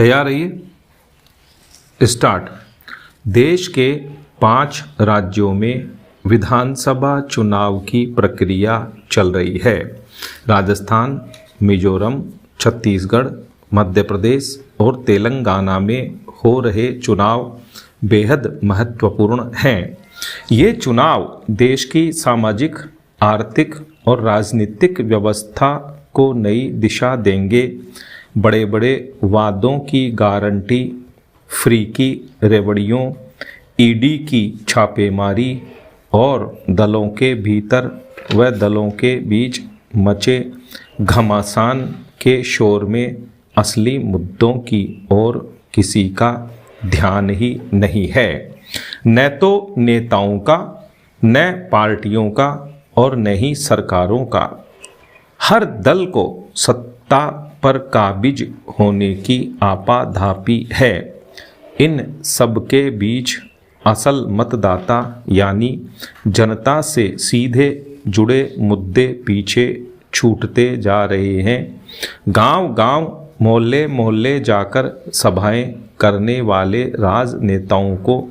तैयार रहिए। स्टार्ट। देश के 5 राज्यों में विधानसभा चुनाव की प्रक्रिया चल रही है। राजस्थान, मिजोरम, छत्तीसगढ़, मध्य प्रदेश और तेलंगाना में हो रहे चुनाव बेहद महत्वपूर्ण हैं। ये चुनाव देश की सामाजिक, आर्थिक और राजनीतिक व्यवस्था को नई दिशा देंगे। बड़े बड़े वादों की गारंटी, फ्री की रेवड़ियों, ईडी की छापेमारी और दलों के भीतर व दलों के बीच मचे घमासान के शोर में असली मुद्दों की ओर किसी का ध्यान ही नहीं है। न तो नेताओं का, न पार्टियों का और न ही सरकारों का। हर दल को सत्ता पर काबिज होने की आपाधापी है। इन सबके बीच असल मतदाता यानी जनता से सीधे जुड़े मुद्दे पीछे छूटते जा रहे हैं। गांव-गांव, मोहल्ले-मोहल्ले जाकर सभाएं करने वाले राजनेताओं को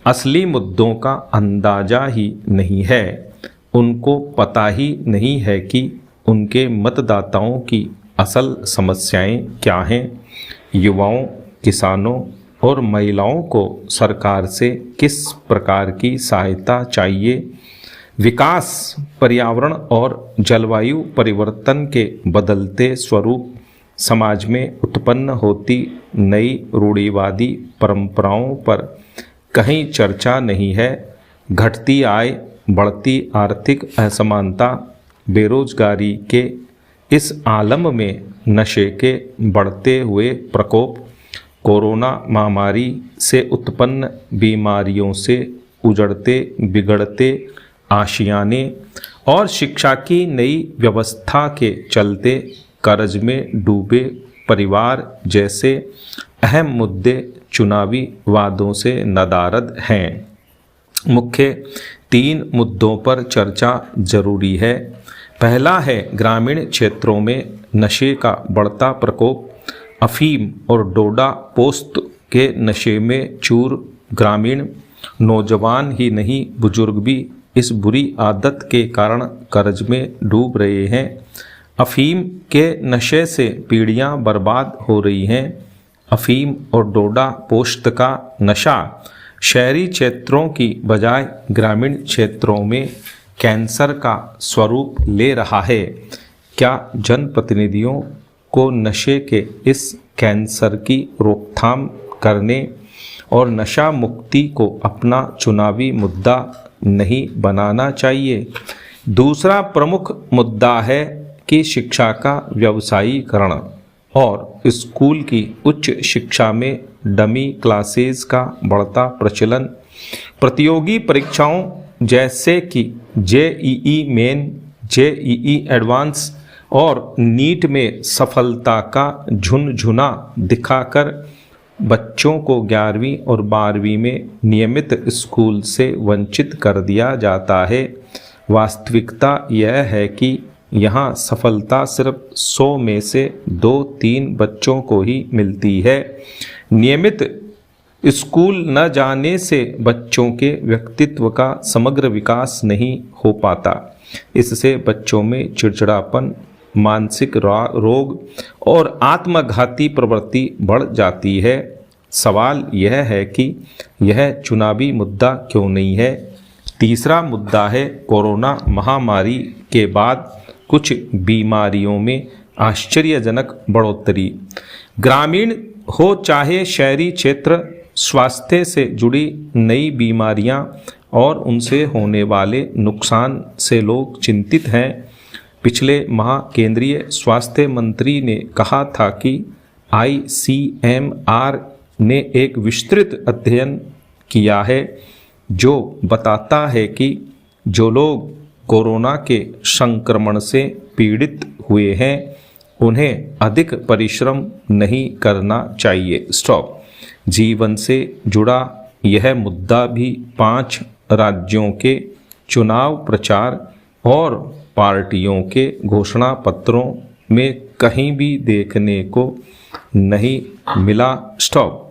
असली मुद्दों का अंदाजा ही नहीं है। उनको पता ही नहीं है कि उनके मतदाताओं की असल समस्याएं क्या हैं। युवाओं, किसानों और महिलाओं को सरकार से किस प्रकार की सहायता चाहिए। विकास, पर्यावरण और जलवायु परिवर्तन के बदलते स्वरूप, समाज में उत्पन्न होती नई रूढ़िवादी परंपराओं पर कहीं चर्चा नहीं है। घटती आय, बढ़ती आर्थिक असमानता, बेरोजगारी के इस आलम में नशे के बढ़ते हुए प्रकोप, कोरोना महामारी से उत्पन्न बीमारियों से उजड़ते बिगड़ते आशियाने और शिक्षा की नई व्यवस्था के चलते कर्ज में डूबे परिवार जैसे अहम मुद्दे चुनावी वादों से नदारद हैं। मुख्य 3 मुद्दों पर चर्चा जरूरी है। पहला है ग्रामीण क्षेत्रों में नशे का बढ़ता प्रकोप। अफीम और डोडा पोस्त के नशे में चूर ग्रामीण नौजवान ही नहीं, बुजुर्ग भी इस बुरी आदत के कारण कर्ज में डूब रहे हैं। अफीम के नशे से पीढ़ियां बर्बाद हो रही हैं। अफीम और डोडा पोस्त का नशा शहरी क्षेत्रों की बजाय ग्रामीण क्षेत्रों में कैंसर का स्वरूप ले रहा है। क्या जनप्रतिनिधियों को नशे के इस कैंसर की रोकथाम करने और नशा मुक्ति को अपना चुनावी मुद्दा नहीं बनाना चाहिए? दूसरा प्रमुख मुद्दा है कि शिक्षा का व्यवसायीकरण और स्कूल की उच्च शिक्षा में डमी क्लासेस का बढ़ता प्रचलन। प्रतियोगी परीक्षाओं जैसे कि जेईई मेन, जेईई एडवांस और नीट में सफलता का झुनझुना दिखाकर बच्चों को 11वीं और 12वीं में नियमित स्कूल से वंचित कर दिया जाता है। वास्तविकता यह है कि यहाँ सफलता सिर्फ 100 में से 2-3 बच्चों को ही मिलती है। नियमित स्कूल न जाने से बच्चों के व्यक्तित्व का समग्र विकास नहीं हो पाता। इससे बच्चों में चिड़चिड़ापन, मानसिक रोग और आत्मघाती प्रवृत्ति बढ़ जाती है। सवाल यह है कि यह चुनावी मुद्दा क्यों नहीं है? तीसरा मुद्दा है कोरोना महामारी के बाद कुछ बीमारियों में आश्चर्यजनक बढ़ोतरी। ग्रामीण हो चाहे शहरी क्षेत्र, स्वास्थ्य से जुड़ी नई बीमारियां और उनसे होने वाले नुकसान से लोग चिंतित हैं। पिछले माह केंद्रीय स्वास्थ्य मंत्री ने कहा था कि ICMR ने एक विस्तृत अध्ययन किया है जो बताता है कि जो लोग कोरोना के संक्रमण से पीड़ित हुए हैं उन्हें अधिक परिश्रम नहीं करना चाहिए। स्टॉप। जीवन से जुड़ा यह मुद्दा भी 5 राज्यों के चुनाव प्रचार और पार्टियों के घोषणा पत्रों में कहीं भी देखने को नहीं मिला। स्टॉप।